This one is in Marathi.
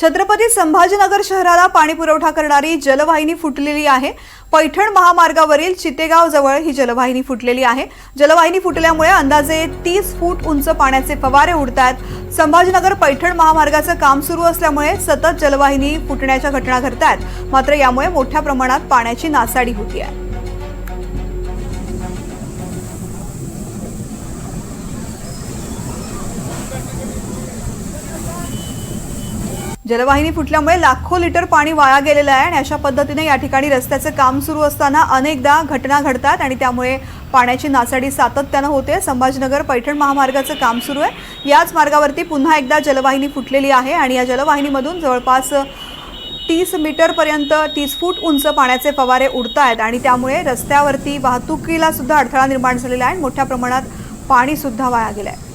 छत्रपती संभाजीनगर शहराला पाणी पुरवठा करणारी जलवाहिनी फुटलेली आहे। पैठण महामार्गावरील चितेगाव जवळ ही जलवाहिनी फुटलेली आहे। जलवाहिनी फुटल्यामुळे अंदाजे 30 फूट उंच पाण्याचे फवारे उडतात। संभाजीनगर पैठण महामार्गाचं काम सुरू असल्यामुळे सतत जलवाहिनी फुटण्याच्या घटना घडतात। मात्र यामुळे मोठ्या प्रमाणात पाण्याची नासाडी होती आहे। जलवाहिनी फुटल्यामुळे लाखो लिटर पाणी वाया गेलेलं आहे आणि अशा पद्धतीने या ठिकाणी रस्त्याचे काम सुरू असताना अनेकदा घटना घडतात आणि त्यामुळे पाण्याची नासाडी सातत्याने होते। संभाजीनगर पैठण महामार्गाचं काम सुरू आहे। याच मार्गावरती पुन्हा एकदा जलवाहिनी फुटलेली आहे आणि या जलवाहिनीमधून जवळपास 30 मीटर पर्यंत 30 फूट उंच पाण्याचे फवारे उडतायत आणि त्यामुळे रस्त्यावरती वाहतुकीला सुद्धा अडथळा निर्माण झालेला आहे। मोठ्या प्रमाणात पाणी सुद्धा वाया गेलंय।